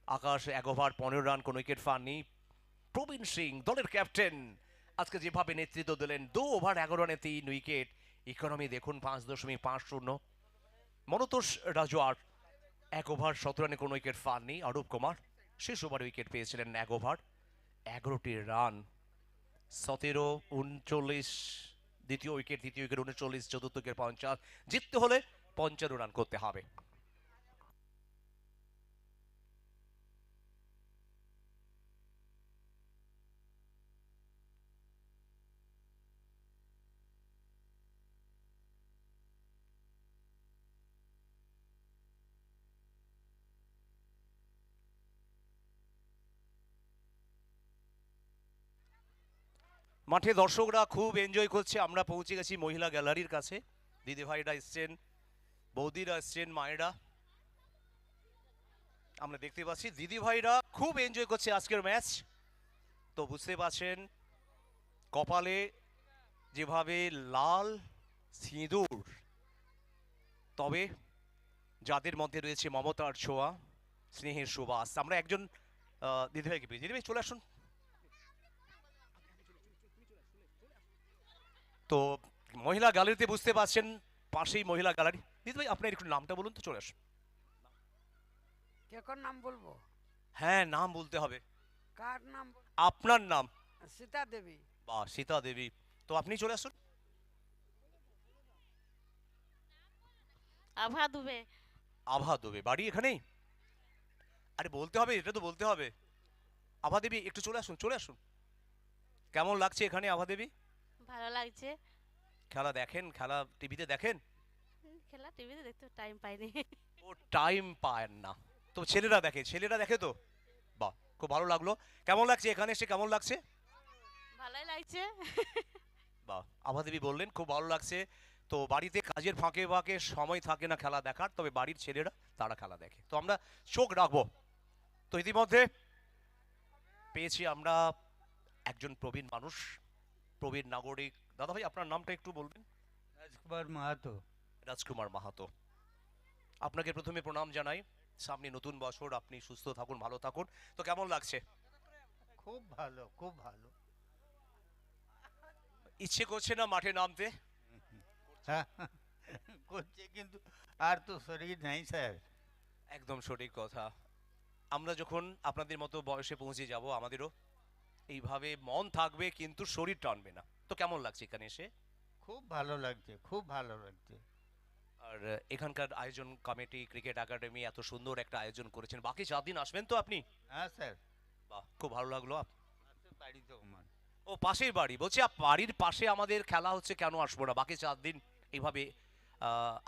আকাশ 1 ওভার 15 রান, কোনো উইকেট পাননি। প্রবীণ সিং দলের ক্যাপ্টেন আজকে যেভাবে নেতৃত্ব দিলেন, 2 ওভার 11 রানে 3 উইকেট। ইকোনমি দেখুন 5.50। মনতোষ রাজওয়ার 1 ওভার 17 রানে কোনো উইকেট পাননি। অরূপ কুমার শেষ ওভারে উইকেট পেয়েছিলেন 1 ওভার 11টি রান। 17, 39 দ্বিতীয় উইকেট, 39, চতুর্থ উইকেট 50। জিততে হলে 55 রান করতে হবে। মাঠে দর্শকরা খুব এনজয় করছে। আমরা পৌঁছে গেছি মহিলা গ্যালারির কাছে। দিদি ভাইরা এসছেন, বৌদিরা এসছেন, মায়েরা আমরা দেখতে পাচ্ছি। দিদি ভাইরা খুব এনজয় করছে আজকের ম্যাচ। তো বুঝতে পারছেন কপালে যেভাবে লাল সিঁদুর, তবে যাদের মধ্যে রয়েছে মমতার ছোঁয়া, স্নেহের সুবাস। আমরা একজন দিদিভাইকে পেয়ে দিদিভাই চলে আসুন। তো মহিলা গ্যালারিতে বুঝতে পারছেন, পাশেই মহিলা গ্যালারি। দিদিভাই আপনার একটু নামটা বলুন তো, চলে আসুন। কেকর নাম বলবো? হ্যাঁ, নাম বলতে হবে। কার নাম আপনার নাম। সীতা দেবী। বা সীতা দেবী। তো আপনি চলে আসুন। আভা দুবে। আভা দেবী, বাড়ি এখানেই? আরে বলতে হবে, এটা তো বলতে হবে। আভা দেবী একটু চলে আসুন, চলে আসুন। কেমন লাগছে এখানে আভা দেবী? ভালো লাগছে। খেলা দেখেন, খেলা টিভিতে দেখেন? খেলা টিভিতে দেখতে টাইম পাইনি। ও টাইম পায় না, তো ছেলেরা দেখে, ছেলেরা দেখে তো। বাহ, খুব ভালো লাগলো। কেমন লাগছে এখানে এসে, কেমন লাগছে? ভালোই লাগছে। বাহ, আভা দেবী বললেন খুব ভালো লাগছে। তো বাড়িতে কাজের ফাঁকে ফাঁকে সময় থাকে না খেলা দেখার, তবে বাড়ির ছেলেরা তারা খেলা দেখে, তো আমরা চোখ রাখবো। তো ইতিমধ্যে পেয়েছি আমরা একজন প্রবীণ মানুষ, প্রবীণ নাগরিক। দাদা ভাই আপনার নামটা একটু বলবেন? রাজকুমার মাহাতো। রাজকুমার মাহাতো। আপনাকে প্রথমে প্রণাম জানাই। সামনে নতুন বছর, আপনি সুস্থ থাকুন, ভালো থাকুন। তো কেমন লাগছে? খুব ভালো, খুব ভালো। ইচ্ছে করছে না মাঠে নামতে? হ্যাঁ, করছে কিন্তু আর তো শরীর নাই স্যার। একদম সঠিক কথা। আমরা যখন আপনাদের মতো বয়সে পৌঁছে যাব, আমাদেরও এইভাবে মন থাকবে কিন্তু শরীর টানবে না। তো কেমন লাগছে এখানে এসে? খুব ভালো লাগছে, খুব ভালো লাগছে। আর এখানকার আয়োজন কমিটি, ক্রিকেট একাডেমি এত সুন্দর একটা আয়োজন করেছেন। বাকি 4 দিন আসবেন তো আপনি? হ্যাঁ স্যার। বাহ, খুব ভালো লাগলো। পাশের বাড়ি তো আমার। ও পাশের বাড়ি, বলছি বাড়ির পাশে আমাদের খেলা হচ্ছে, কেন আসবো না? বাকি 4 দিন এইভাবে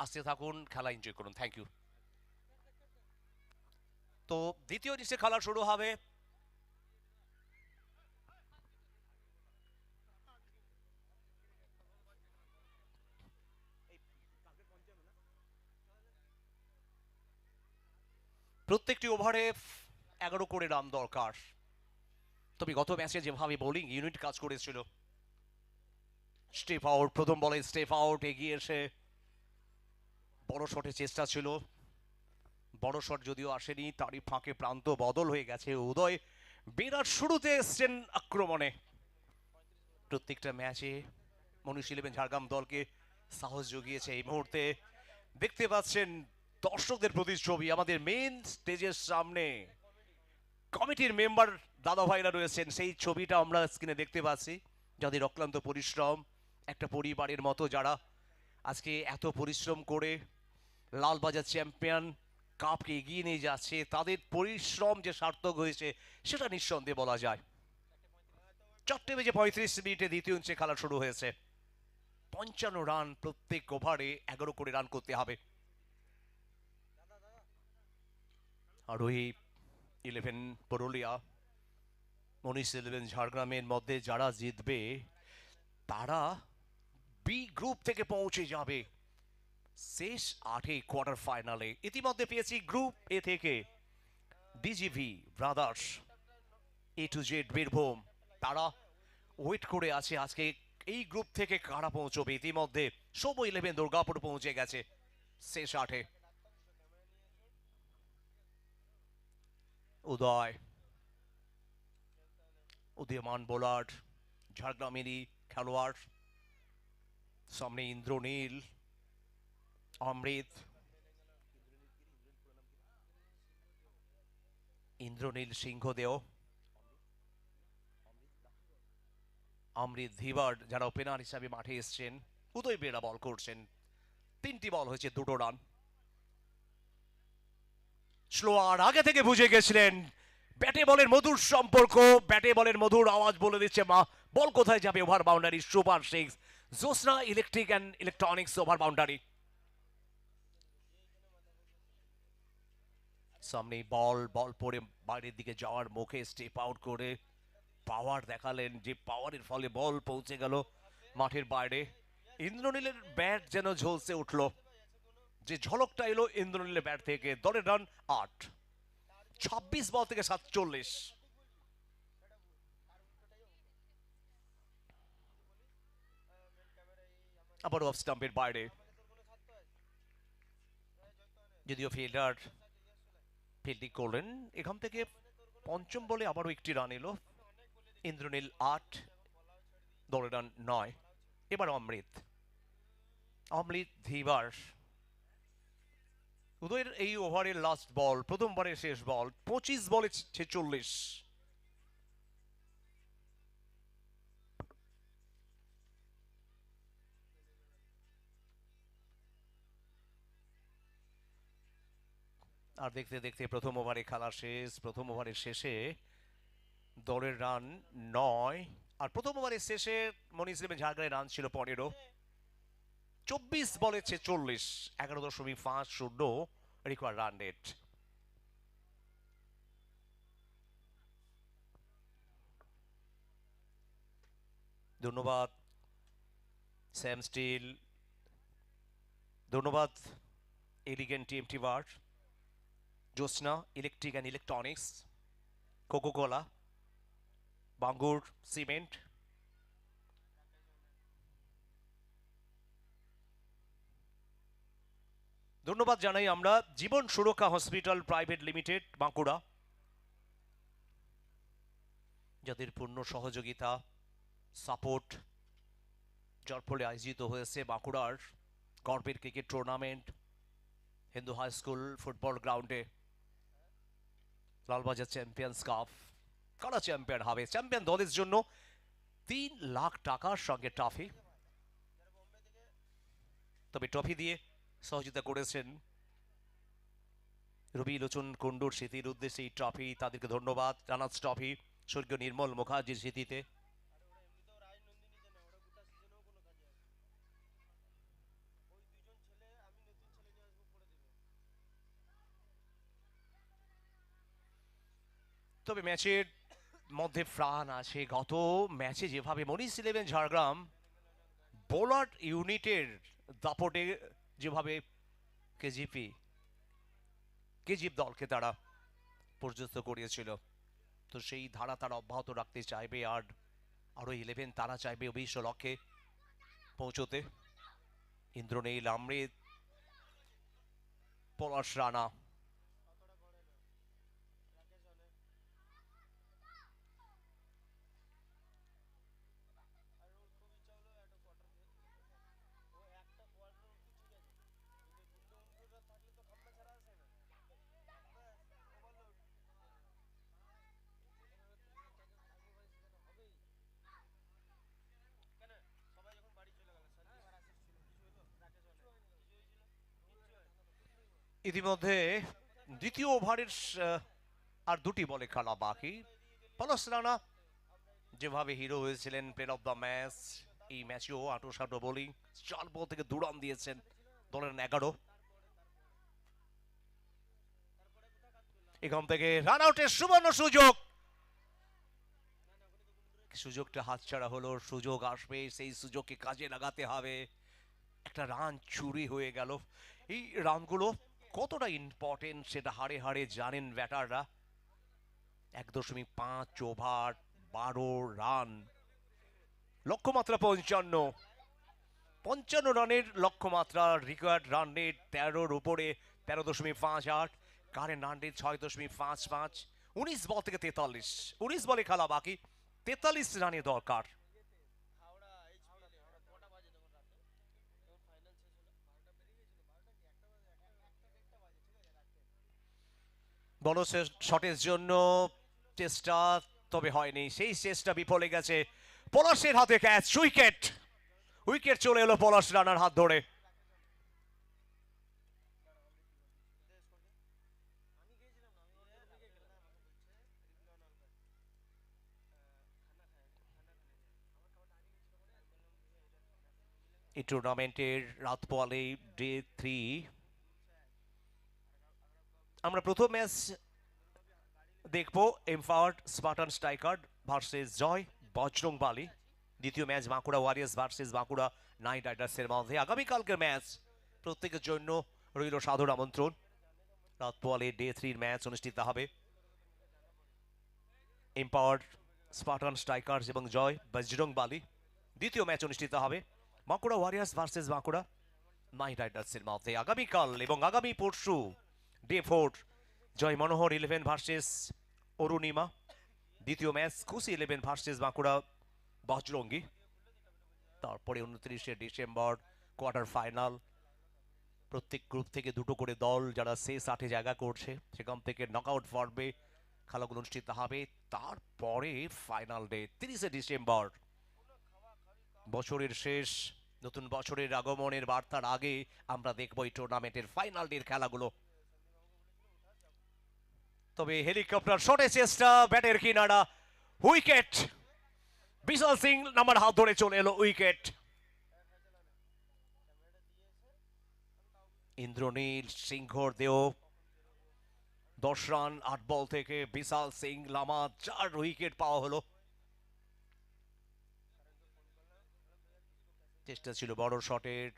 আসতে থাকুন, খেলা এনজয় করুন। Thank you. তো দ্বিতীয় ইনিংসে খেলা শুরু হবে। প্রত্যেকটি ওভারে 11 করে রান দরকার। তবে গত ম্যাচে যেভাবে বোলিং ইউনিট কাজ করেছিল, স্টেপ আউট, প্রথম বলে স্টেপ আউট, এগিয়ে এসে বড় শটের চেষ্টা ছিল। বড় শট যদিও আসেনি, তারই ফাঁকে প্রান্ত বদল হয়ে গেছে। উদয় বিরাট শুরুতে এসছেন আক্রমণে। প্রত্যেকটা ম্যাচে মনীষ ইলেভেন ঝাড়গ্রাম দলকে সাহস জুগিয়েছে। এই মুহূর্তে দেখতে পাচ্ছেন দর্শকদের প্রতিচ্ছবি আমাদের মেন স্টেজের সামনে। কমিটির মেম্বার দাদা ভাইরা রয়েছেন, সেই ছবিটা আমরা স্ক্রিনে দেখতে পাচ্ছি। যাদের অক্লান্ত পরিশ্রম, একটা পরিবারের মতো যারা আজকে এত পরিশ্রম করে লালবাজার চ্যাম্পিয়ন কাপকে এগিয়ে নিয়ে যাচ্ছে, তাদের পরিশ্রম যে সার্থক হয়েছে সেটা নিঃসন্দেহে বলা যায়। 4:35 দ্বিতীয় ইনিংসে খেলা শুরু হয়েছে। 55 রান, প্রত্যেক ওভারে 11 করে রান করতে হবে। আর ওই 11 পুরুলিয়া, মনীষ ইলেভেন ঝাড়গ্রামের মধ্যে যারা জিতবে তারা বি গ্রুপ থেকে পৌঁছে যাবে শেষ 8 কোয়ার্টার ফাইনালে। ইতিমধ্যে পেয়েছি গ্রুপ এ থেকে ডিজিভি brothers, A to Z Birbhum, তারা ওয়েট করে আছে আজকে এই গ্রুপ থেকে কারা পৌঁছবে। ইতিমধ্যে সবো 11 দুর্গাপুর পৌঁছে গেছে শেষ 8-এ। উদয়, উদীয়মান বোলার, ঝাড়গ্রামেরই খেলোয়াড়। সামনে ইন্দ্রনীল, অমৃত, ইন্দ্রনীল সিংহদেও, অমৃত ধীবর যারা ওপেনার হিসাবে মাঠে এসছেন। উদয় বেড়া বল করছেন, 3টি বল হয়েছে 2 রান। স্লোয়ার আগে থেকে বুঝে গেছিলেন ব্যাটে বলের মধুর সম্পর্ক, ব্যাটে বলের মধুর আওয়াজ বলে দিচ্ছে মা বল কোথায় যাবে। Over boundary, super 6, Josna electric and electronics over boundary. সামনে বল পড়ে বাইরের দিকে যাওয়ার মুখে স্টেপ আউট করে পাওয়ার দেখালেন, যে পাওয়ারের ফলে বল পৌঁছে গেল মাঠের বাইরে। ইন্দ্রনীলের ব্যাট যেন ঝলসে উঠল, যে ঝলকটা এলো ইন্দ্রনীলের ব্যাট থেকে। দলের রান 8, 26 বল থেকে 47। আবার অফ স্টাম্পের বাইরে, যদিও ফিল্ডার ফিল্ডিং করলেন। এখান থেকে পঞ্চম বলে আবারও একটি রান এলো। ইন্দ্রনীল 8, দলের রান 9। এবার অমৃত ধীবার। উদয়ের এই ওভারের লাস্ট বল, প্রথমবারের শেষ বল, 25 বলে 46। আর দেখতে দেখতে প্রথম ওভারে খেলা শেষ। প্রথম ওভারের শেষে দলের রান 9, আর প্রথম ওভারের শেষে মনিশ ইলেভেন ঝাড়গ্রামের রান ছিল 15। 24 বলে 46, 11.50 রিকোয়ার্ড রান রেট। ধন্যবাদ স্যাম স্টিল, ধন্যবাদ elegant TMT bar, Jyotsna electric and electronics, Coca Cola, Bangur cement, ধন্যবাদ জানাই আমরা জীবন সুরক্ষা হসপিটাল প্রাইভেট লিমিটেড বাঁকুড়া, যাদের পূর্ণ সহযোগিতা সাপোর্ট, যার ফলে আয়োজিত হয়েছে বাঁকুড়ার গর্বের cricket tournament Hindu high school football গ্রাউন্ডে। লালবাজার চ্যাম্পিয়ন্স কাপ, কারা চ্যাম্পিয়ন হবে? চ্যাম্পিয়ন দলের জন্য 3 লাখ টাকার সঙ্গে ট্রফি। তবে ট্রফি দিয়ে সহযোগিতা করেছেন রবি লোচন কুন্ডুর স্মৃতির উদ্দেশ্যে এই ট্রফি, তাদেরকে ধন্যবাদ। রানার্স ট্রফি স্বর্গীয় নির্মল মুখার্জির স্মৃতিতে। তবে ম্যাচের মধ্যে প্রাণ আছে। গত ম্যাচে যেভাবে মনিশ ইলেভেন ঝাড়গ্রাম বোলার ইউনিটের দাপটে যেভাবে কেজিএফ দলকে তারা পর্যস্ত করিয়েছিল, তো সেই ধারা তারা অব্যাহত রাখতে চাইবে, আর আরো 11 তারা চাইবে অভিষ্ট লক্ষ্যে পৌঁছতে। ইন্দ্রনীল, অমৃত, পলাশ রানা, ইতিমধ্যে দ্বিতীয় ওভারের আর 2টি বলে খেলা বাকি। পলাশ রানা যেভাবে হিরো হয়েছিলেন প্লেয়ার অফ দ্য ম্যাচ, এই ম্যাচেও 8 বোলিং, 4 বল থেকে 2 রান দিয়েছেন, দলের 11। এখান থেকে রান আউটের সুবর্ণ সুযোগ, সুযোগটা হাতছাড়া হলো। সুযোগ আসবে, সেই সুযোগকে কাজে লাগাতে হবে। একটা রান চুরি হয়ে গেল। এই রানগুলো কতটা ইম্পর্টেন্ট সেটা হাড়ে হাড়ে জানেন ব্যাটাররা। 1.5 ওভার, 12 রান, লক্ষ্যমাত্রা 55 রানের লক্ষ্যমাত্রা। রিকোয়ার্ড রান রেট 13-র উপরে, 13.58। Current run rate 6.55। 19 বল থেকে 43, 19 বলে খেলা বাকি, 43 রানের দরকার। বড় শটের জন্য চেষ্টা, তবে হয়নি, সেই চেষ্টা বিফলে গেছে। পলাশের হাতে ক্যাচ, উইকেট চলে এলো পলাশ রানার হাত ধরে। এই টুর্নামেন্টের রাত পোয়ালে ডে 3 আমরা প্রথম ম্যাচ দেখবো empowered Spartan striker versus Jai Bajrangbali. দ্বিতীয় match Bankura warriors versus Bankura knight রাইডার্সের মধ্যে। আগামীকালকের ম্যাচ প্রত্যেকের জন্য রইল সাদর আমন্ত্রণ। রাত পোয়ালে ডে 3 ম্যাচ অনুষ্ঠিত হবে। এমপাওয়ার্ড স্পার্টান স্ট্রাইকার্স এবং জয় বজরংবালি। দ্বিতীয় ম্যাচ অনুষ্ঠিত হবে Bankura warriors versus Bankura knight রাইডার্সের মধ্যে আগামীকাল এবং আগামী পরশু ডে 4 জয় মনোহর 11 ভার্সেস অরুণিমা। দ্বিতীয় ম্যাচ কুসি 11 ভার্সেস বাঁকুড়া বজরঙ্গি। তারপরে 29শে ডিসেম্বর কোয়ার্টার ফাইনাল। প্রত্যেক গ্রুপ থেকে দুটো করে দল যারা শেষ 8-এ জায়গা করছে সেখান থেকে নকআউট পর্বে খেলাগুলো অনুষ্ঠিত হবে। তারপরে ফাইনাল ডে 30শে ডিসেম্বর। বছরের শেষ, নতুন বছরের আগমনের বার্তার আগে আমরা দেখব এই টুর্নামেন্টের ফাইনাল ডের খেলাগুলো। তবে হেলিকপ্টার শটে চেষ্টা, ব্যাটের কিনারা, উইকেট। বিশাল সিং নামার হাত ধরে চলে এলো উইকেট। ইন্দ্রনীল সিংহর দেও 10 রান 8 বল থেকে বিশাল সিং লামা 4 উইকেট পাওয়া হলো। চেষ্টা ছিল বড় শটের,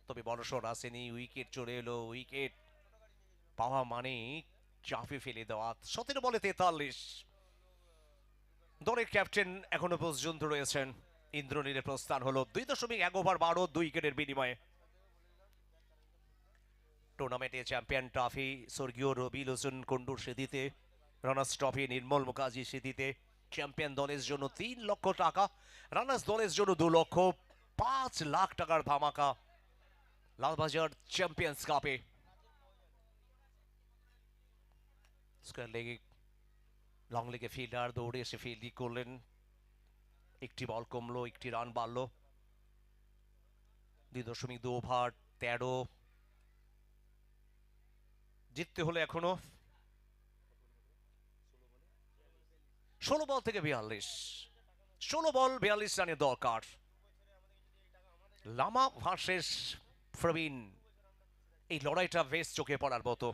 তবে বড় শট আসেনি, উইকেট চলে এলো। উইকেট পাওয়া মানে চাপে ফেলে দেওয়া। 17 বলে 43। দলের ক্যাপ্টেন এখনো পর্যন্ত রয়েছেন। ইন্দ্রনীলের প্রস্থান হলো 2.1 ওভার 12 2 উইকেটের বিনিময়ে। টুর্নামেন্টে চ্যাম্পিয়ন ট্রফি স্বর্গীয় রবিল হোসেন কুন্ডুর স্মৃতিতে, রানার্স ট্রফি নির্মল মুখার্জি স্মৃতিতে। চ্যাম্পিয়ন দলের জন্য 3 লক্ষ টাকা, রানার্স দলের জন্য 2 লক্ষ, 5 লাখ টাকার ধামাকা লালবাজার চ্যাম্পিয়ন্স কাপে। স্কয়ার লেগে লং লেগে ফিল্ডার দৌড়ে এসে ফিল্ডিং করলেন। একটি বল কমলো, একটি রান বাড়লো। 2.2 ওভার 13। জিততে হলে এখনো 16 বল থেকে 42। 16 বল 42 রানের দরকার। লামা ভার্সেস প্রবীণ, এই লড়াইটা বেশ চোখে পড়ার মতো।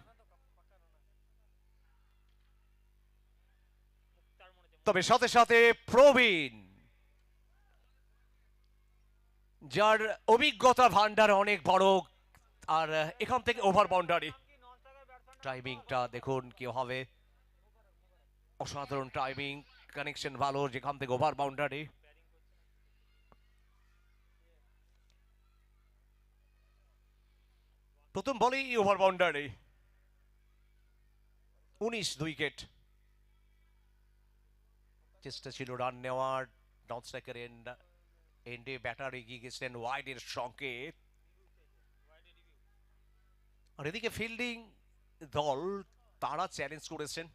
তবে সাথে সাথে প্রবীণ, যার অভিজ্ঞতা ভান্ডার অনেক বড়, আর এখান থেকে ওভার বাউন্ডারি। টাইমিংটা দেখুন কি হবে, অসাধারণ টাইমিং, কানেকশন ভালো, যেখান থেকে ওভার বাউন্ডারি। প্রথম বলেই ওভার বাউন্ডারি। 19 উইকেট। চেষ্টা ছিল রান নেওয়ার, নন স্ট্রাইকার এন্ডে ব্যাটার এগিয়ে গেছিলেন ওয়াইডের সংকেত। আর এদিকে ফিল্ডিং দল তারা চ্যালেঞ্জ করেছেন।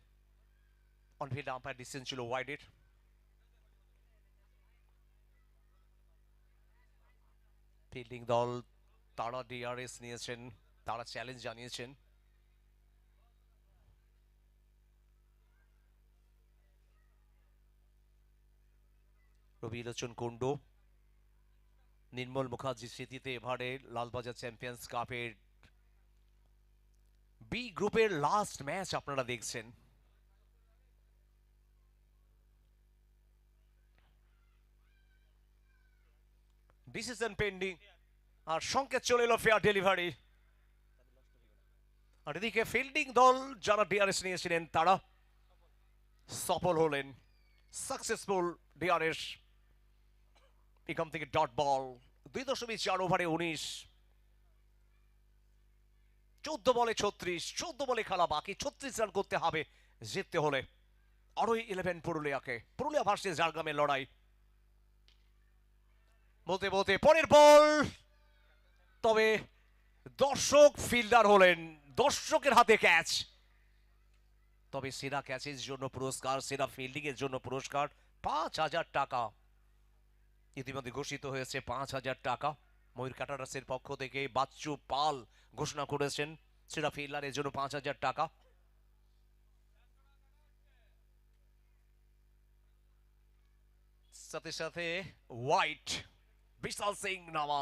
অনফিল্ড আম্পায়ার ডিসিশন ছিল ওয়াইডের। ফিল্ডিং দল তারা ডিআরএস নিয়েছেন, তারা চ্যালেঞ্জ জানিয়েছেন। রবিলোচন কুন্ডু, নির্মল মুখার্জি স্মৃতিতে এবারে লালবাজার চ্যাম্পিয়ন্স কাপের বি গ্রুপের লাস্ট ম্যাচ আপনারা দেখছেন। ডিসিশন পেন্ডিং, আর সংকেত চলে এলো ফেয়ার ডেলিভারি। আর এদিকে ফিল্ডিং দল যারা ডিআরএস নিয়েছিলেন তারা সফল হলেন, সাকসেসফুল ডিআরএস। এখান থেকে ডট বল, 2.4 ওভারে 19। 14 বলে 36, 14 বলে খেলা বাকি, 36 রান করতে হবে জিততে হলে। আরোই 11 পুরুলিয়াকে, পুরুলিয়া ভার্সেস ঝাড়গ্রামের লড়াই। বলতে বলতে পরের বল, তবে দর্শক ফিল্ডার হলেন, দর্শকের হাতে ক্যাচ। তবে সেরা ক্যাচের জন্য পুরস্কার, সেরা ফিল্ডিং এর জন্য পুরস্কার 5,000 টাকা ইতিমধ্যে ঘোষিত হয়েছে। 5,000 টাকা ময়ূর ক্যাটারাসের পক্ষ থেকে বাচ্চু পাল ঘোষণা করেছেন সেরা ফিল্ডারের জন্য 5,000 টাকা। সাথে সাথে হোয়াইট, বিশাল সিং নামা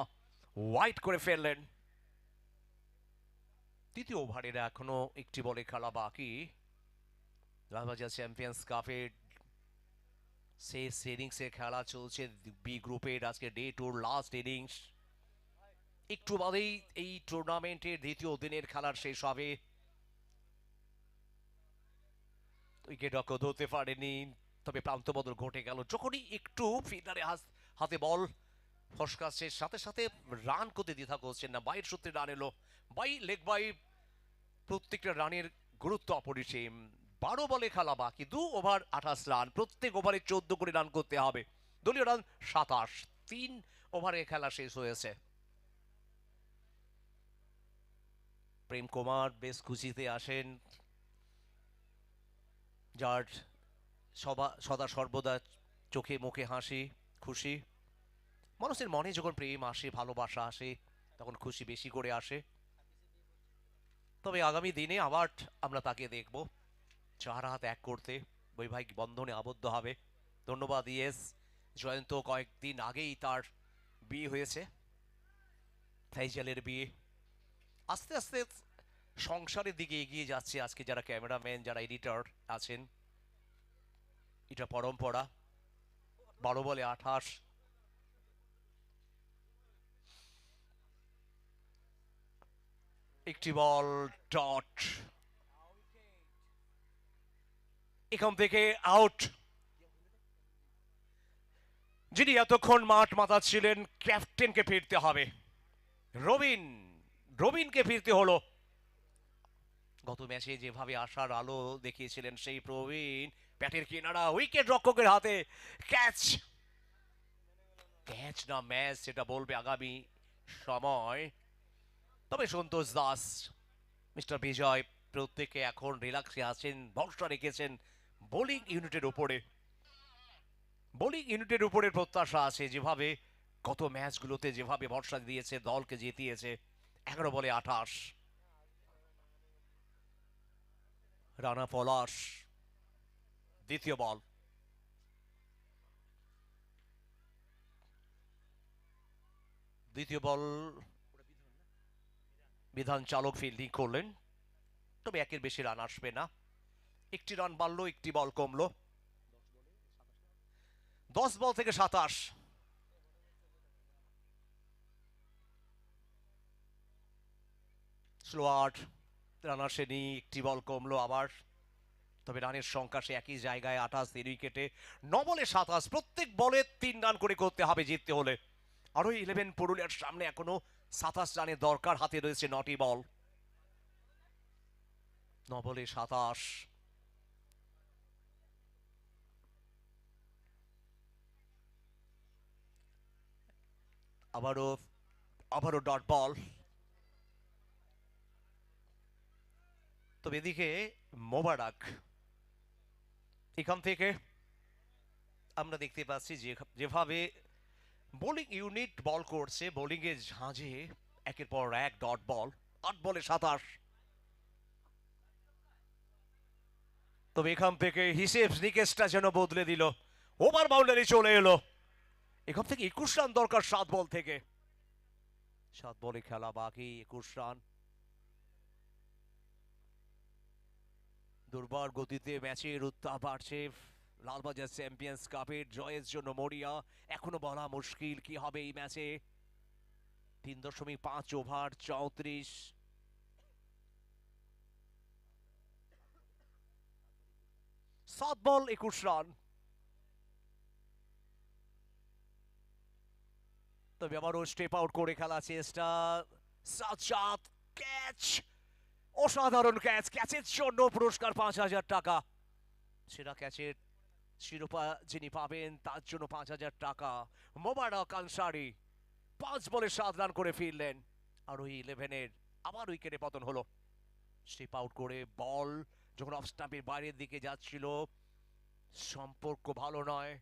হোয়াইট করে ফেললেন। তৃতীয় ওভারের এখনো একটি বলে খেলা বাকি। লালবাজার চ্যাম্পিয়ন্স কাপের শেষ ইনিংসে খেলা চলছে বি গ্রুপের, আজকে ডে টুর লাস্ট ইনিংস। একটু বাদেই এই টুর্নামেন্টের দ্বিতীয় দিনের খেলার শেষ হবে। উইকেট রক্ষক ধরতে পারেনি, তবে প্রান্ত বদল ঘটে গেল যখনই একটু ফিল্ডারে হাতে বল ফসকাচ্ছে, সাথে সাথে রান করতে দ্বিধা করছেন না। 22 সূত্রে রান এলো, বাই লেগ বাই, প্রত্যেকটা রানের গুরুত্ব অপরিসীম। 12 বলে খেলা বাকি, 2 ওভার 28 রান, প্রত্যেক ওভারে 14 করে রান করতে হবে। দলীয় রান 27, 3 ওভারে খেলা শেষ হয়েছে। প্রেম কুমার বেশ খুশিতে আসেন, যার সদা সর্বদা চোখে মুখে হাসি, খুশি। মানুষের মনে যখন প্রেম আসে, ভালোবাসা আসে, তখন খুশি বেশি করে আসে। তবে আগামী দিনে আবার আমরা তাকে দেখব 4 হাত এক করতে, বৈবাহিক বন্ধনে আবদ্ধ হবে। ধন্যবাদ ইয়েস জয়ন্ত, কয়েকদিন আগেই তার বিয়ে হয়েছে, ফাইজালের বিয়ে। আস্তে আস্তে সংসারের দিকে এগিয়ে যাচ্ছে। আজকে যারা ক্যামেরাম্যান, যারা এডিটর আছেন, এটা পরম্পরা। 12 বলে 28, একটি বল, ডট, এখান থেকে আউট। যিনি এতক্ষণ মাঠ মাতাচ্ছিলেন, ক্যাপ্টেনকে ফিরতে হবে। রবিনকে ফিরতে হলো। গত ম্যাচে যেভাবে আশার আলো দেখিয়েছিলেন সেই প্রবীণ, ব্যাটের কিনারা, উইকেট রক্ষকের হাতে, ক্যাচ। ক্যাচ না ম্যাচ সেটা বলবে আগামী সময়। তবে সন্তোষ দাস, মিস্টার বিজয় প্রত্যেকে এখন রিল্যাক্সে আছেন, ভরসা রেখেছেন বোলিং ইউনিটের উপরে। বোলিং ইউনিটের উপরে প্রত্যাশা আছে, যেভাবে গত ম্যাচগুলোতে যেভাবে ভরসা দিয়েছে, দলকে জিতিয়েছে। 11 বলে 28, রানা পলাশ, দ্বিতীয় বল। দ্বিতীয় বল বিধান চালক ফিল্ডিং করলেন, তবে একের বেশি রান আসবে না। একটি রান বাড়লো, একটি বল কমলো। 10 বল থেকে 27, স্লোয়ার, রান আসেনি, একটি বল কমলো আবার। তবে রানের সংখ্যা সে একই জায়গায়, 28, 3 উইকেটে। 9 বলে 27, প্রত্যেক বলে 3 রান করে করতে হবে জিততে হলে। আরো 11 পুরুলিয়ার সামনে এখনো 27 রানের দরকার, হাতে রয়েছে 9টি বল। 9 বলে 27, আবারও ডট বল। তবে এদিকে মোবারক, এখান থেকে আমরা দেখতে পাচ্ছি যেভাবে বোলিং ইউনিট বল করছে, বোলিং এর ঝাঁঝে একের পর এক ডট বল। 8 বলে 27, তবে এখান থেকে হিসেব নিকেশটা যেন বদলে দিল, ওভার বাউন্ডারি চলে এলো। এখান থেকে 21 রান দরকার 7 বল থেকে। 7 বলে খেলা বাকি, 21 রান। দুর্বার গতিতে ম্যাচের উত্তাপ বাড়ছে। লালবাজার চ্যাম্পিয়ন্স কাপের জয়ের জন্য মরিয়া। এখনো বলা মুশকিল কি হবে এই ম্যাচে। 3.5 ওভার, 34, 7 বল 21 রান। তবে আবারও স্টেপ আউট করে খেলা চেষ্টা, সাজ্জাদ, ক্যাচ, অসাধারণ ক্যাচ। ক্যাচের জন্য পুরস্কার 5,000 টাকা। সেরা ক্যাচের শিরোপা যিনি পাবেন তার জন্য 5,000 টাকা। মোবারক আনসারি 5 বলে 7 রান করে ফিরলেন। আর ওই 11-এর আবার উইকেটে পতন হলো। স্টেপ আউট করে বল যখন অফ স্টাম্পের বাইরের দিকে যাচ্ছিল, সম্পর্ক ভালো নয়,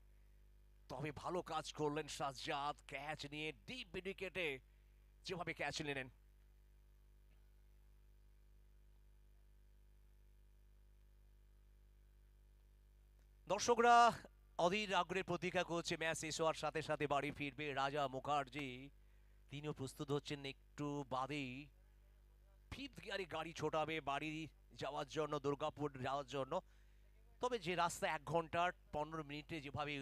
তবে ভালো কাজ করলেন সাজ্জাদ। ক্যাচ নিয়ে ডিপ উইকেটে যেভাবে ক্যাচ নিলেন। দর্শকরা অধীর আগ্রহের প্রতীক্ষা করছে ম্যাচ শেষ হওয়ার সাথে সাথে বাড়ি ফিরবে রাজা মুখার্জি। তিনিও প্রস্তুত হচ্ছেন একটু বাদেই। ফিফথ গিয়ারে গাড়ি ছোটাবে বাড়ি যাওয়ার জন্য, দুর্গাপুর যাওয়ার জন্য। তবে যে রাস্তা 1 ঘন্টার 15 মিনিটে যেভাবে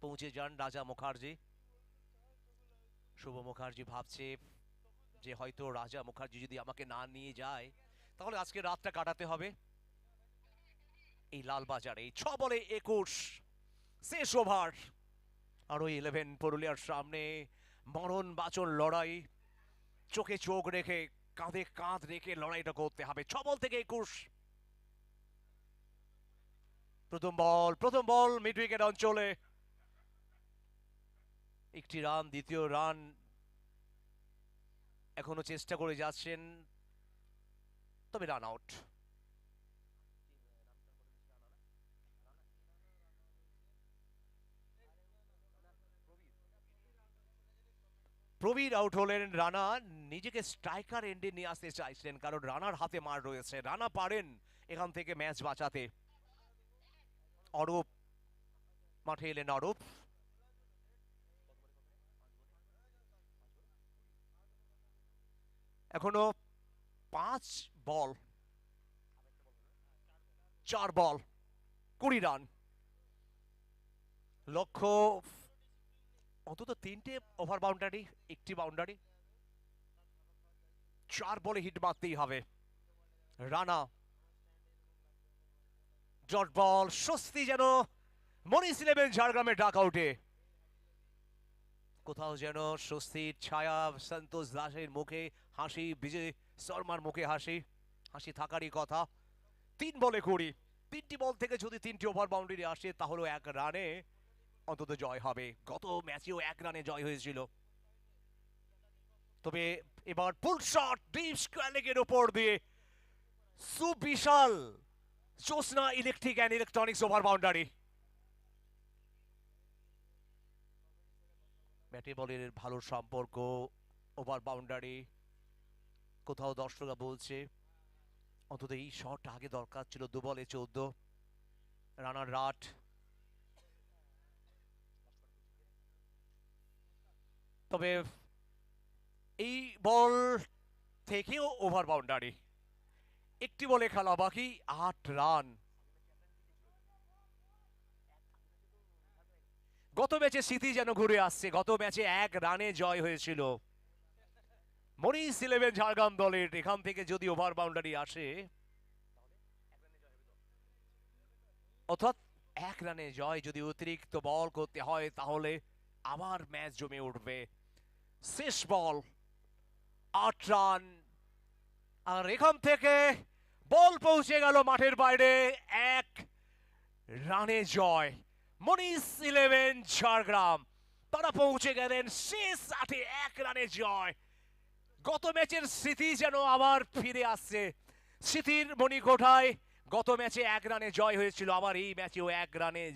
পৌঁছে যান রাজা মুখার্জি, শুভ মুখার্জি ভাবছে যে হয়তো রাজা মুখার্জি যদি আমাকে না নিয়ে যায়, তাহলে আজকে রাতটা কাটাতে হবে এই লালবাজারে। 6 বলে 21, শেষ ওভার। আর ওই 11 পুরুলিয়ার সামনে মরণ বাঁচন লড়াই, চোখে চোখ রেখে, কাঁধে কাঁধ রেখে লড়াইটা করতে হবে। 6 বল থেকে 21, প্রথম বল মিড উইকেট অঞ্চলে, একটি রান, দ্বিতীয় রান এখনো চেষ্টা করে যাচ্ছেন, তবে রান আউট। প্রবীর আউট হলেন। রানা নিজেকে স্ট্রাইকার এন্ডে নিয়ে আসতে চাইছিলেন, কারণ রানার হাতে মার রয়েছে, রানা পারেন এখান থেকে ম্যাচ বাঁচাতে। অরূপ মাঠে এলেন। অরূপ এখনো 5 বল 4 বল 20 রান, লক্ষ্য অন্তত 3টে ওভার বাউন্ডারি, একটি বাউন্ডারি, 4 বলে হিট মারতেই হবে। রানা ডট বল, স্বস্তি যেন মরিস ইলেভেন ঝাড়গ্রামের ডাক আউটে। কোথাও যেন স্বস্তির ছায়া, সন্তোষ দাসের মুখে হাসি, বিজয় শর্মার মুখে হাসি, হাসি থাকারই কথা। 3 বলে 20, 3টি বল থেকে যদি 3টি ওভার বাউন্ডারি আসে তাহলে 1 রানে অন্তত জয় হবে। গত ম্যাচেও 1 রানে জয় হয়েছিল। তবে এবার ফুল শট ডিপ স্কয়ার লেগের উপর দিয়ে সুবিশাল Jyotsna electric and electronics over boundary. ব্যাটে বলের ভালো সম্পর্ক, ওভার বাউন্ডারি। কোথাও দর্শকরা বলছে অন্তত এই শট আগে দরকার ছিল। 2 বলে 14, রানার রাট। তবে এই বল থেকেও ওভার বাউন্ডারি, একটি বলে খেলা বাকি, 8 রান। গত ম্যাচে স্মৃতি যেন ঘুরে আসছে, গত ম্যাচে 1 রানে জয় হয়েছিল মরিস ইলেভেন ঝাড়গ্রাম দলের। এখান থেকে যদি ওভার বাউন্ডারি আসে, অর্থাৎ 1 রানে জয়, যদি অতিরিক্ত বল করতে হয় তাহলে আবার ম্যাচ জমে উঠবে। শেষ বল, 8 রান, আর এখান থেকে বল পৌঁছে গেল মাঠের বাইরে। 1 রানে জয় মরিস ইলেভেন ঝাড়গ্রাম, তারা পৌঁছে গেলেন শেষ 8-এ। 1 রানে জয়। গত ম্যাচের স্মৃতি যেন আবার ফিরে আসছে স্মৃতির মণিকোঠায়। গত ম্যাচে 1 রানে জয় হয়েছিল, আবার এই ম্যাচেও 1 রানে